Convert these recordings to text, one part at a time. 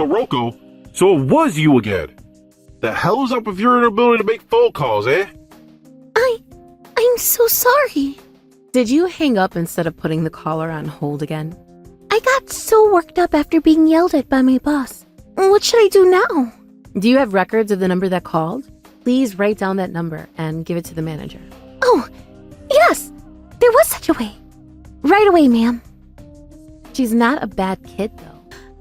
Toroko, so it was you again. The hell is up with your inability to make phone calls, eh? I'm so sorry. Did you hang up instead of putting the caller on hold again? I got so worked up after being yelled at by my boss. What should I do now? Do you have records of the number that called? Please write down that number and give it to the manager. Oh, yes, there was such a way. Right away, ma'am. She's not a bad kid, though.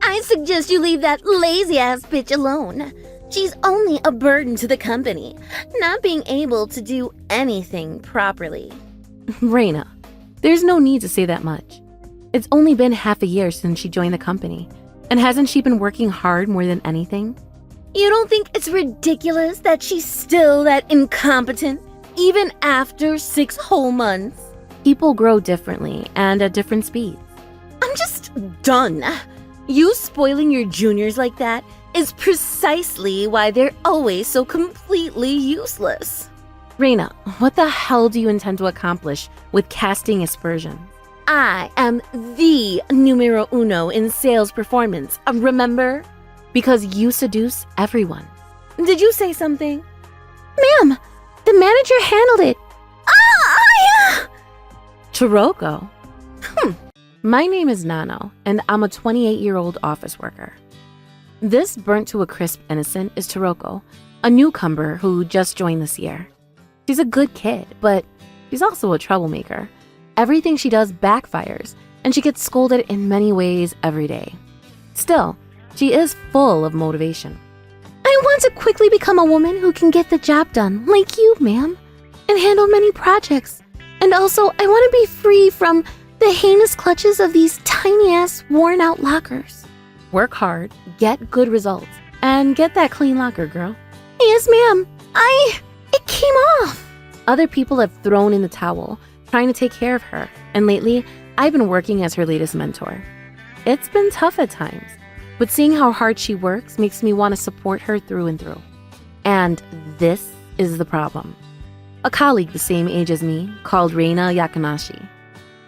I suggest you leave that lazy-ass bitch alone. She's only a burden to the company, not being able to do anything properly. Reina, there's no need to say that much. It's only been half a year since she joined the company, and hasn't she been working hard more than anything? You don't think it's ridiculous that she's still that incompetent, even after 6 whole months? People grow differently and at different speeds. I'm just done. You spoiling your juniors like that is precisely why they're always so completely useless. Reina, what the hell do you intend to accomplish with casting aspersions? I am the numero uno in sales performance, remember? Because you seduce everyone. Did you say something? Ma'am, the manager handled it. Toroko? My name is Nano, and I'm a 28-year-old office worker. This burnt to a crisp innocent is Toroko, a newcomer who just joined this year. She's a good kid, but she's also a troublemaker. Everything she does backfires, and she gets scolded in many ways every day. Still, she is full of motivation. I want to quickly become a woman who can get the job done, like you, ma'am, and handle many projects. And also, I want to be free from the heinous clutches of these tiny-ass, worn-out lockers. Work hard, get good results, and get that clean locker, girl. Yes, ma'am. It came off. Other people have thrown in the towel, trying to take care of her, and lately, I've been working as her latest mentor. It's been tough at times, but seeing how hard she works makes me want to support her through and through. And this is the problem. A colleague the same age as me, called Reina Yakanashi.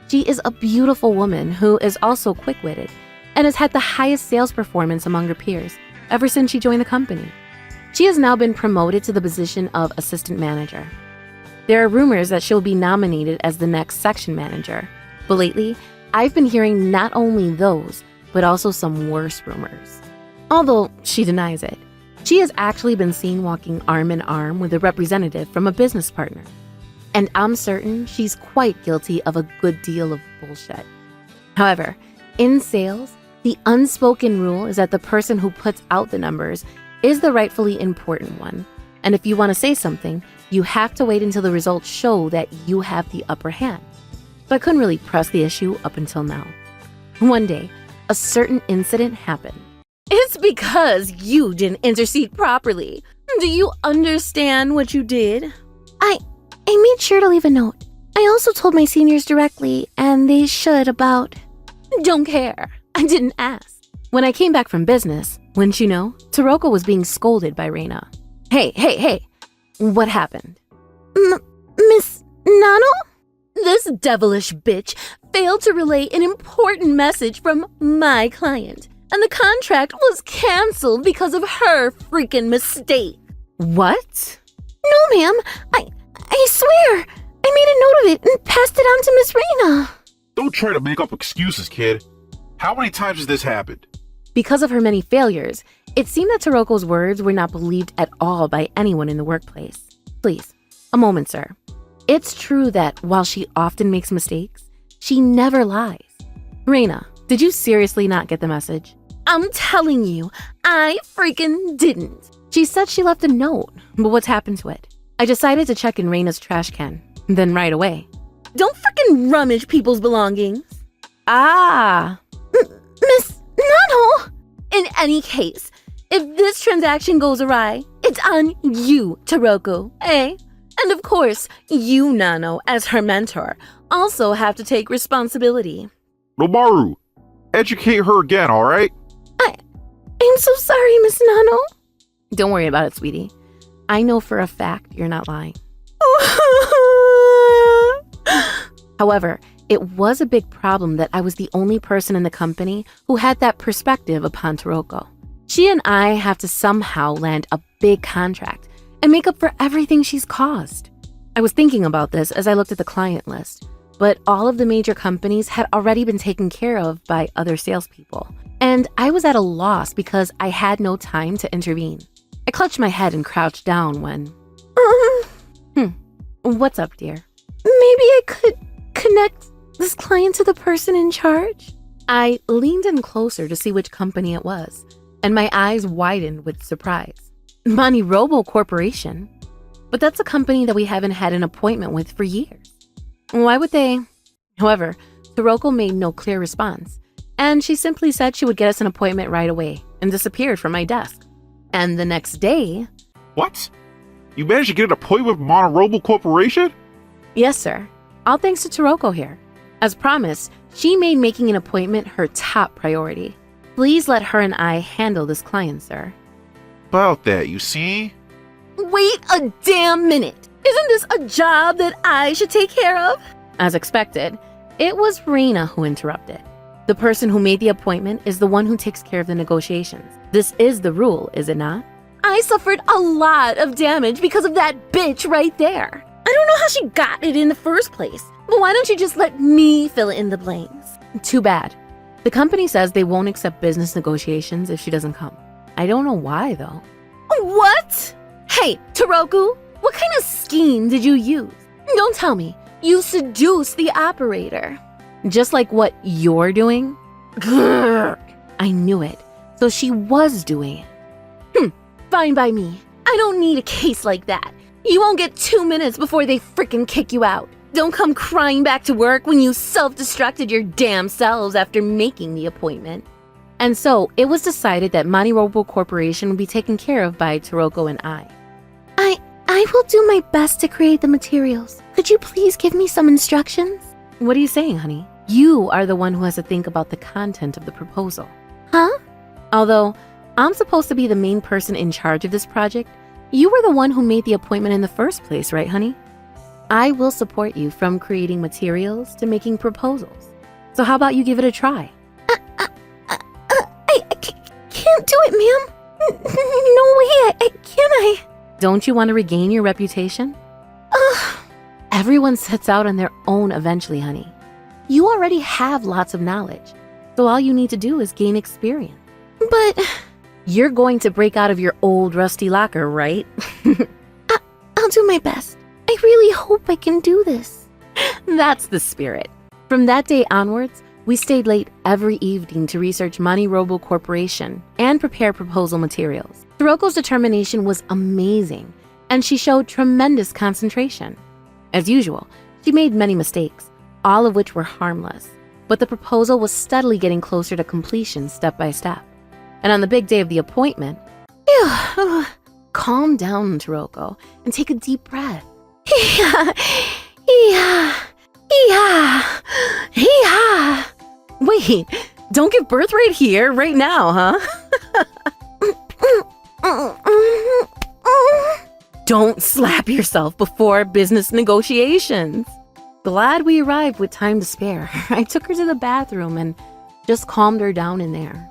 She is a beautiful woman who is also quick-witted and has had the highest sales performance among her peers ever since she joined the company. She has now been promoted to the position of assistant manager. There are rumors that she'll be nominated as the next section manager, but lately, I've been hearing not only those, but also some worse rumors. Although she denies it, she has actually been seen walking arm in arm with a representative from a business partner. And I'm certain she's quite guilty of a good deal of bullshit. However, in sales, the unspoken rule is that the person who puts out the numbers is the rightfully important one. And if you want to say something, you have to wait until the results show that you have the upper hand. So I couldn't really press the issue up until now. One day, a certain incident happened. It's because you didn't intercede properly. Do you understand what you did? I made sure to leave a note. I also told my seniors directly, and they should about... Don't care. I didn't ask. When I came back from business, wouldn't you know, Toroko was being scolded by Reina. Hey. What happened? Miss Nano? This devilish bitch failed to relay an important message from my client, and the contract was canceled because of her freaking mistake. What? No, ma'am. I swear. I made a note of it and passed it on to Miss Reina. Don't try to make up excuses, kid. How many times has this happened? Because of her many failures, it seemed that Toroko's words were not believed at all by anyone in the workplace. Please, a moment, sir. It's true that while she often makes mistakes, she never lies. Reina, did you seriously not get the message? I'm telling you, I freaking didn't. She said she left a note, but what's happened to it? I decided to check in Reina's trash can, then right away. Don't freaking rummage people's belongings. Ah! Miss Nano! In any case, if this transaction goes awry, it's on you, Toroko, eh? And of course, you, Nano, as her mentor, also have to take responsibility. Nomaru, educate her again, alright? I'm so sorry, Miss Nano. Don't worry about it, sweetie. I know for a fact you're not lying. However, it was a big problem that I was the only person in the company who had that perspective upon Toroko. She and I have to somehow land a big contract and make up for everything she's caused. I was thinking about this as I looked at the client list, but all of the major companies had already been taken care of by other salespeople, and I was at a loss because I had no time to intervene. I clutched my head and crouched down when... What's up, dear? Maybe I could connect this client to the person in charge? I leaned in closer to see which company it was, and my eyes widened with surprise. MoniRobo Corporation? But that's a company that we haven't had an appointment with for years. Why would they? However, Toroko made no clear response, and she simply said she would get us an appointment right away and disappeared from my desk. And the next day... What? You managed to get an appointment with MoniRobo Corporation? Yes, sir. All thanks to Toroko here. As promised, she made making an appointment her top priority. Please let her and I handle this client, sir. About that, you see? Wait a damn minute. Isn't this a job that I should take care of? As expected, it was Rena who interrupted. The person who made the appointment is the one who takes care of the negotiations. This is the rule, is it not? I suffered a lot of damage because of that bitch right there. I don't know how she got it in the first place, but why don't you just let me fill in the blanks? Too bad. The company says they won't accept business negotiations if she doesn't come. I don't know why, though. What? Hey, Toroku, what kind of scheme did you use? Don't tell me you seduced the operator. Just like what you're doing? Grrr. I knew it. So she was doing it. Fine by me. I don't need a case like that. You won't get 2 minutes before they frickin' kick you out. Don't come crying back to work when you self-destructed your damn selves after making the appointment. And so it was decided that MoniRobo Corporation would be taken care of by Toroko and I. I will do my best to create the materials. Could you please give me some instructions? What are you saying, honey? You are the one who has to think about the content of the proposal. Huh? Although I'm supposed to be the main person in charge of this project, you were the one who made the appointment in the first place, right, honey? I will support you from creating materials to making proposals. So how about you give it a try? I can't do it, ma'am. No way, can I? Don't you want to regain your reputation? Everyone sets out on their own eventually, honey. You already have lots of knowledge, so all you need to do is gain experience. But you're going to break out of your old rusty locker, right? I'll do my best. I really hope I can do this. That's the spirit. From that day onwards, we stayed late every evening to research MoniRobo Corporation and prepare proposal materials. Toroko's determination was amazing, and she showed tremendous concentration. As usual, she made many mistakes, all of which were harmless, but the proposal was steadily getting closer to completion step by step. And on the big day of the appointment, calm down, Toroko, and take a deep breath. Wait, don't give birth right here, right now, huh? Don't slap yourself before business negotiations. Glad we arrived with time to spare. I took her to the bathroom and just calmed her down in there.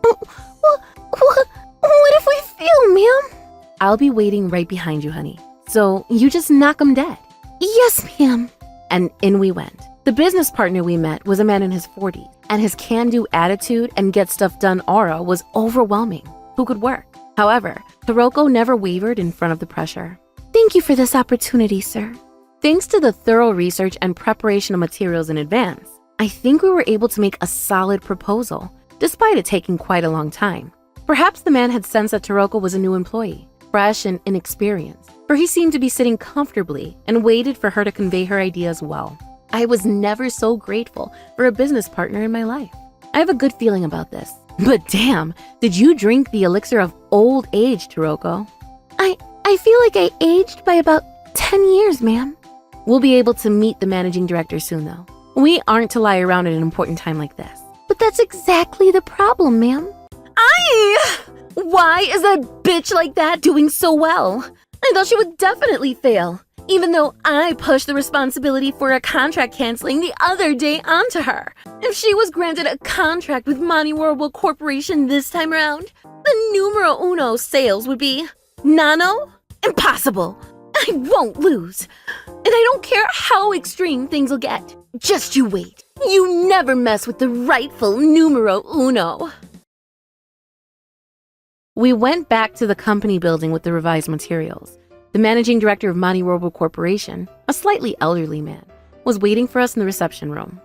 What if we fail, ma'am? I'll be waiting right behind you, honey. So you just knock 'em dead. Yes, ma'am. And in we went. The business partner we met was a man in his 40s, and his can-do attitude and get-stuff-done aura was overwhelming. Who could work? However, Toroko never wavered in front of the pressure. Thank you for this opportunity, sir. Thanks to the thorough research and preparation of materials in advance, I think we were able to make a solid proposal, despite it taking quite a long time. Perhaps the man had sensed that Toroko was a new employee, fresh and inexperienced, for he seemed to be sitting comfortably and waited for her to convey her ideas well. I was never so grateful for a business partner in my life. I have a good feeling about this. But damn, did you drink the elixir of old age, Toroko? I feel like I aged by about 10 years, ma'am. We'll be able to meet the managing director soon, though. We aren't to lie around at an important time like this. But that's exactly the problem, ma'am. Why is that bitch like that doing so well? I thought she would definitely fail, even though I pushed the responsibility for a contract canceling the other day onto her. If she was granted a contract with MoniRobo Corporation this time around, the numero uno sales would be Nano? Impossible. I won't lose. And I don't care how extreme things will get. Just you wait. You never mess with the rightful numero uno. We went back to the company building with the revised materials. The managing director of MoniRobo Corporation, a slightly elderly man, was waiting for us in the reception room.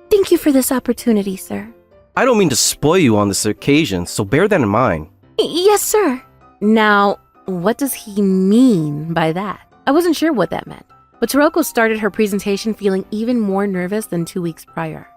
Thank you for this opportunity, sir. I don't mean to spoil you on this occasion, so bear that in mind. Yes, sir. Now, what does he mean by that? I wasn't sure what that meant, but Toroko started her presentation feeling even more nervous than 2 weeks prior.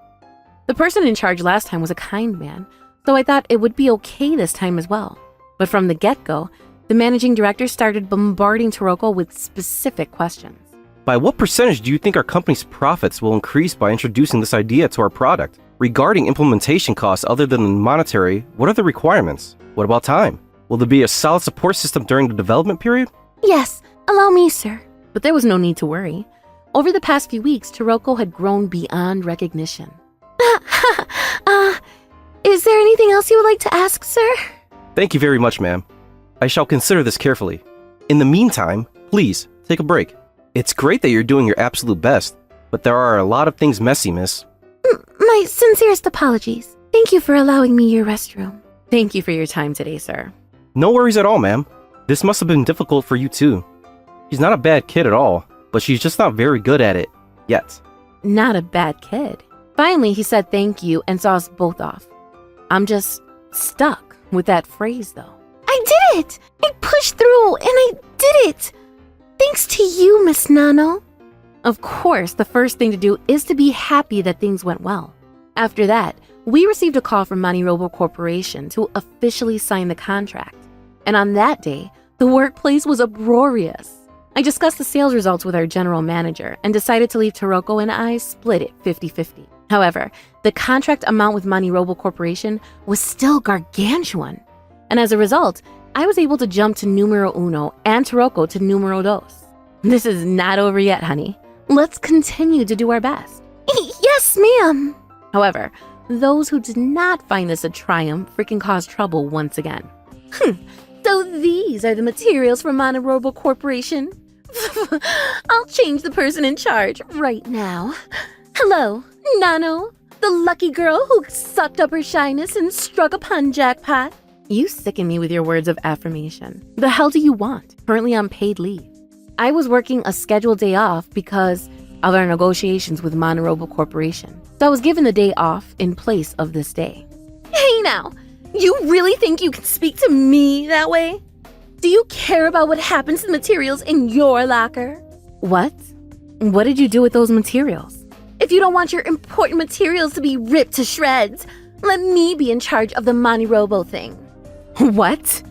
The person in charge last time was a kind man, so I thought it would be okay this time as well. But from the get-go, the managing director started bombarding Toroko with specific questions. By what percentage do you think our company's profits will increase by introducing this idea to our product? Regarding implementation costs other than monetary, what are the requirements? What about time? Will there be a solid support system during the development period? Yes, allow me, sir. But there was no need to worry. Over the past few weeks, Toroko had grown beyond recognition. Is there anything else you would like to ask, sir? Thank you very much, ma'am. I shall consider this carefully. In the meantime, please, take a break. It's great that you're doing your absolute best, but there are a lot of things messy, miss. My sincerest apologies. Thank you for allowing me your restroom. Thank you for your time today, sir. No worries at all, ma'am. This must have been difficult for you too. She's not a bad kid at all, but she's just not very good at it yet. Not a bad kid. Finally, he said thank you and saw us both off. I'm just stuck with that phrase, though. I did it! I pushed through and I did it! Thanks to you, Miss Nano. Of course, the first thing to do is to be happy that things went well. After that, we received a call from MoniRobo Corporation to officially sign the contract. And on that day, the workplace was uproarious. I discussed the sales results with our general manager and decided to leave Toroko and I split it 50-50. However, the contract amount with MoniRobo Corporation was still gargantuan. And as a result, I was able to jump to numero uno and Toroko to numero dos. This is not over yet, honey. Let's continue to do our best. Yes, ma'am. However, those who did not find this a triumph freaking caused trouble once again. So these are the materials for MoniRobo Corporation? I'll change the person in charge right now. Hello, Nano, the lucky girl who sucked up her shyness and struck upon jackpot. You sicken me with your words of affirmation. The hell do you want? Currently on paid leave. I was working a scheduled day off because of our negotiations with MoniRobo Corporation. So I was given the day off in place of this day. Hey now, you really think you can speak to me that way? Do you care about what happens to the materials in your locker? What? What did you do with those materials? If you don't want your important materials to be ripped to shreds, let me be in charge of the MoniRobo thing. What?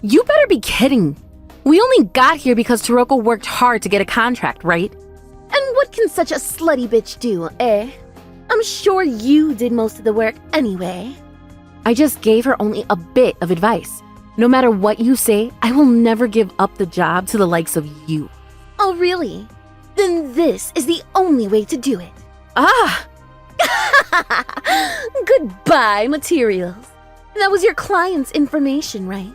You better be kidding. We only got here because Toroko worked hard to get a contract, right? And what can such a slutty bitch do, eh? I'm sure you did most of the work anyway. I just gave her only a bit of advice. No matter what you say, I will never give up the job to the likes of you. Oh, really? Then this is the only way to do it. Ah! Goodbye, materials. That was your client's information, right?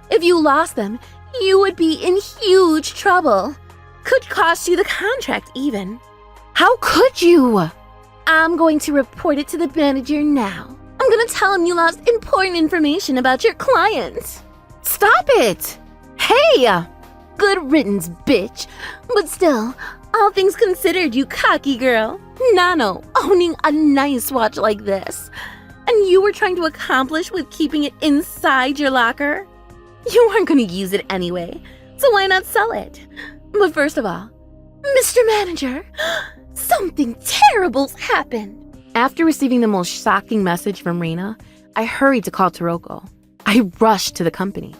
If you lost them, you would be in huge trouble. Could cost you the contract, even. How could you? I'm going to report it to the manager now. I'm gonna tell him you lost important information about your client. Stop it! Hey! Good riddance, bitch. But still, all things considered, you cocky girl. Nano, owning a nice watch like this. And you were trying to accomplish with keeping it inside your locker? You weren't gonna use it anyway, so why not sell it? But first of all, Mr. Manager, something terrible's happened. After receiving the most shocking message from Reina, I hurried to call Toroko. I rushed to the company.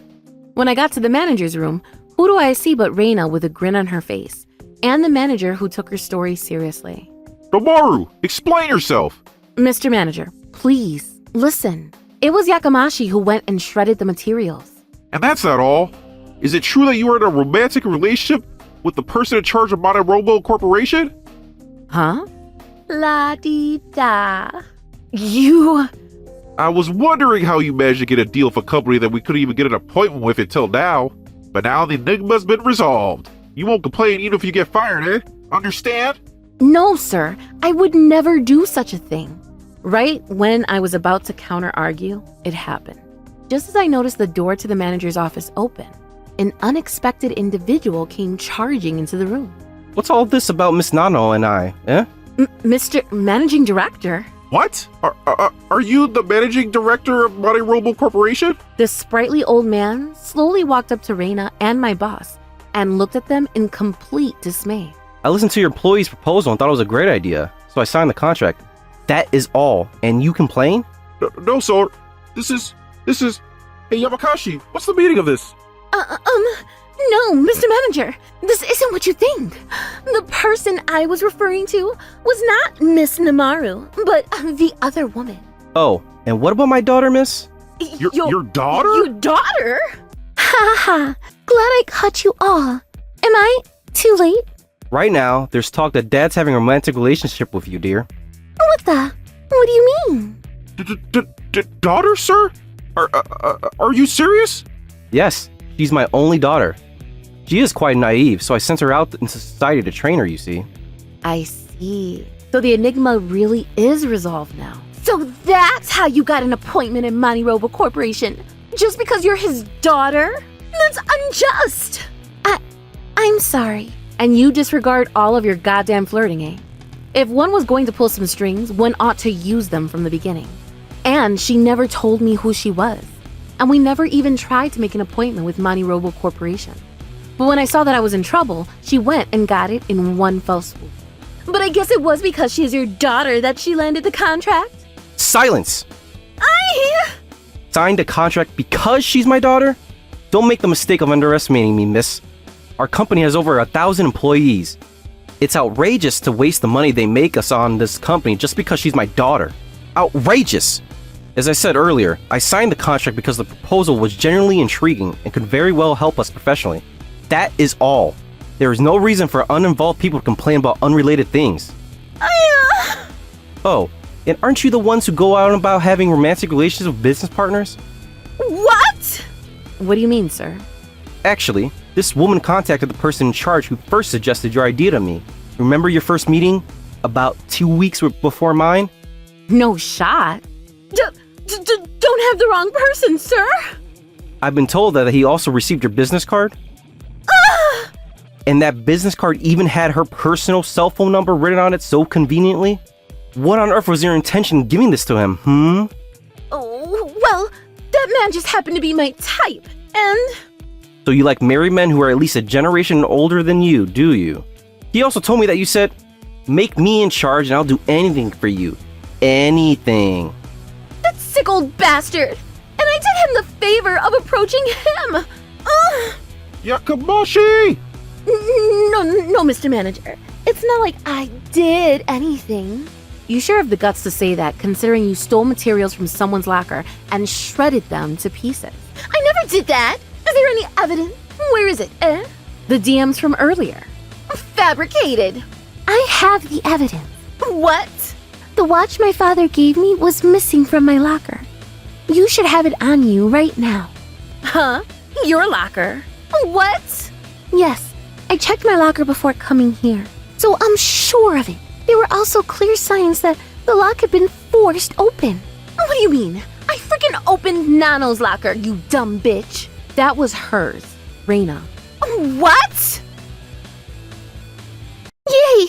When I got to the manager's room, who do I see but Reina with a grin on her face, and the manager who took her story seriously. Domaru, explain yourself. Mr. Manager, please, listen. It was Yakamashi who went and shredded the materials. And that's not all. Is it true that you are in a romantic relationship with the person in charge of MoniRobo Corporation? Huh? La-di-da. You... I was wondering how you managed to get a deal with a company that we couldn't even get an appointment with until now. But now the enigma's been resolved. You won't complain even if you get fired, eh? Understand? No, sir. I would never do such a thing. Right when I was about to counter-argue, it happened. Just as I noticed the door to the manager's office open, an unexpected individual came charging into the room. What's all this about Miss Nano and I, eh? Mr. Managing Director? What? Are you the managing director of MoniRobo Corporation? The sprightly old man slowly walked up to Reina and my boss and looked at them in complete dismay. I listened to your employee's proposal and thought it was a great idea, so I signed the contract. That is all, and you complain? No, sir. This is... Hey, Yamakashi, what's the meaning of this? No, Mr. Manager, this isn't what you think. The person I was referring to was not Miss Namaru, but the other woman. Oh, and what about my daughter, miss? Your daughter? Your daughter? Ha ha, glad I caught you all. Am I too late? Right now, there's talk that Dad's having a romantic relationship with you, dear. What do you mean? Daughter, sir? Are you serious? Yes, she's my only daughter. She is quite naive, so I sent her out into society to train her, you see. I see. So the enigma really is resolved now. So that's how you got an appointment in MoniRobo Corporation? Just because you're his daughter? That's unjust. I'm sorry. And you disregard all of your goddamn flirting, eh? If one was going to pull some strings, one ought to use them from the beginning. And she never told me who she was. And we never even tried to make an appointment with MoniRobo Corporation. But when I saw that I was in trouble, she went and got it in one fell swoop. But I guess it was because she's your daughter that she landed the contract? Silence! I Signed a contract because she's my daughter? Don't make the mistake of underestimating me, miss. Our company has over 1,000 employees. It's outrageous to waste the money they make us on this company just because she's my daughter. Outrageous! As I said earlier, I signed the contract because the proposal was genuinely intriguing and could very well help us professionally. That is all. There is no reason for uninvolved people to complain about unrelated things. Oh, and aren't you the ones who go out about having romantic relations with business partners? What? What do you mean, sir? Actually, this woman contacted the person in charge who first suggested your idea to me. Remember your first meeting? About 2 weeks before mine? No shot. Don't have the wrong person, sir. I've been told that he also received your business card. And that business card even had her personal cell phone number written on it so conveniently? What on earth was your intention in giving this to him, Oh, well, that man just happened to be my type, and... So you like married men who are at least a generation older than you, do you? He also told me that you said, make me in charge and I'll do anything for you. Anything. That sick old bastard! And I did him the favor of approaching him! Yakamashi! No, Mr. Manager. It's not like I did anything. You sure have the guts to say that, considering you stole materials from someone's locker and shredded them to pieces. I never did that! Is there any evidence? Where is it, The DMs from earlier. Fabricated. I have the evidence. What? The watch my father gave me was missing from my locker. You should have it on you right now. Huh? Your locker? What? Yes, I checked my locker before coming here, so I'm sure of it. There were also clear signs that the lock had been forced open. What do you mean? I freaking opened Nano's locker, you dumb bitch. That was hers, Reina. What? Yay!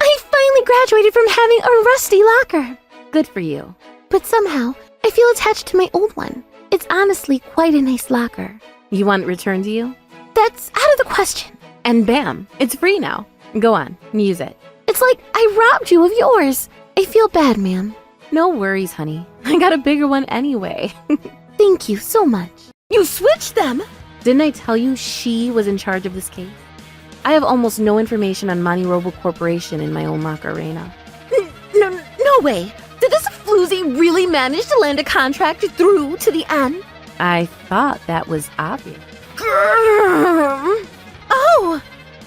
I finally graduated from having a rusty locker. Good for you. But somehow, I feel attached to my old one. It's honestly quite a nice locker. You want it returned to you? That's out of the question. And bam, it's free now. Go on, use it. It's like I robbed you of yours. I feel bad, ma'am. No worries, honey. I got a bigger one anyway. Thank you so much. You switched them? Didn't I tell you she was in charge of this case? I have almost no information on MoniRobo Corporation in my own locker, Reina. No way. Did this floozy really manage to land a contract through to the end? I thought that was obvious. Oh!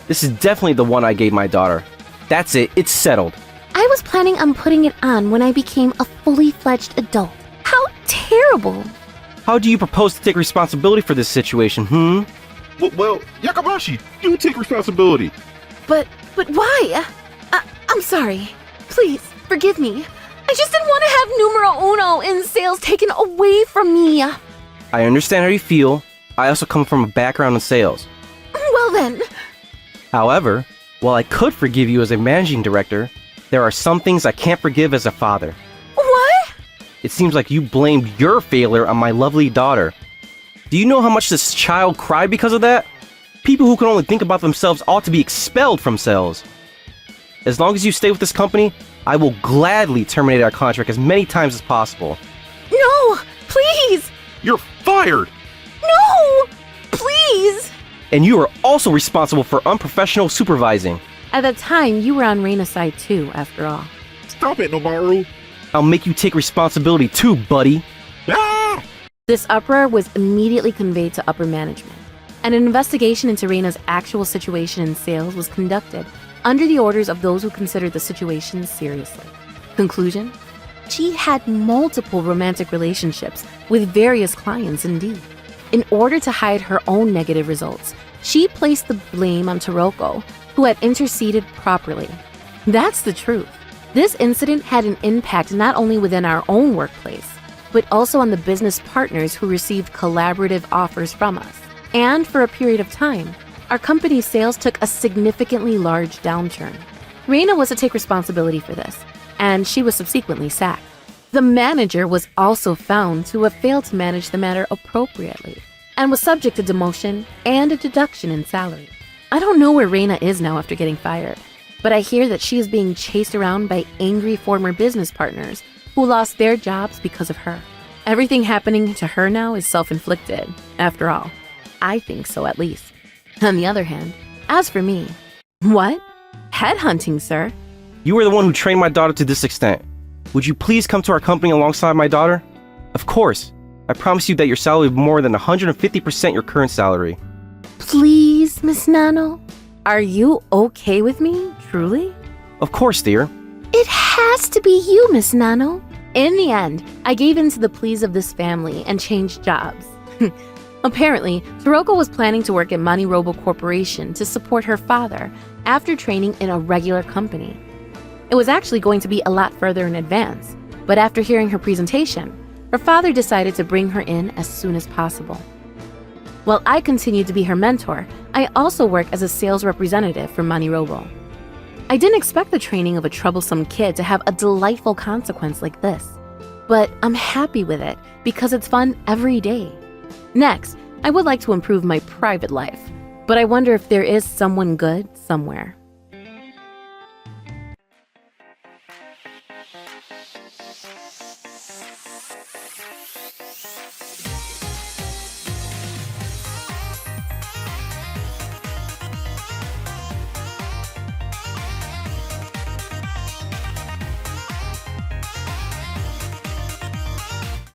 This is definitely the one I gave my daughter. That's it, it's settled. I was planning on putting it on when I became a fully fledged adult. How terrible. How do you propose to take responsibility for this situation, Well, Yakamashi, you take responsibility. But why? I'm sorry. Please, forgive me. I just didn't want to have numero uno in sales taken away from me. I understand how you feel. I also come from a background in sales. Well then, However, while I could forgive you as a managing director, there are some things I can't forgive as a father. what? It seems like you blamed your failure on my lovely daughter. Do you know how much this child cried because of that? People who can only think about themselves ought to be expelled from sales. As long as you stay with this company, I will gladly terminate our contract as many times as possible. No, please. You're fired. No, please. And you are also responsible for unprofessional supervising. At that time, you were on Reina's side too, after all. Stop it, Nomaru. I'll make you take responsibility too, buddy. Ah! This uproar was immediately conveyed to upper management, and an investigation into Reina's actual situation in sales was conducted under the orders of those who considered the situation seriously. Conclusion? She had multiple romantic relationships with various clients indeed. In order to hide her own negative results, she placed the blame on Taroko, who had interceded properly. That's the truth. This incident had an impact not only within our own workplace, but also on the business partners who received collaborative offers from us. And for a period of time, our company's sales took a significantly large downturn. Reina was to take responsibility for this, and she was subsequently sacked. The manager was also found to have failed to manage the matter appropriately, and was subject to demotion and a deduction in salary. I don't know where Reina is now after getting fired, but I hear that she is being chased around by angry former business partners who lost their jobs because of her. Everything happening to her now is self-inflicted, after all. I think so, at least. On the other hand, as for me, what? Headhunting, sir? You were the one who trained my daughter to this extent. Would you please come to our company alongside my daughter? Of course. I promise you that your salary will be more than 150% your current salary. Please, Miss Nano. Are you okay with me, truly? Of course, dear. It has to be you, Miss Nano. In the end, I gave in to the pleas of this family and changed jobs. Apparently, Taroko was planning to work at MoniRobo Corporation to support her father after training in a regular company. It was actually going to be a lot further in advance, but after hearing her presentation, her father decided to bring her in as soon as possible. While I continued to be her mentor, I also work as a sales representative for MoniRobo. I didn't expect the training of a troublesome kid to have a delightful consequence like this, but I'm happy with it because it's fun every day. Next, I would like to improve my private life, but I wonder if there is someone good somewhere.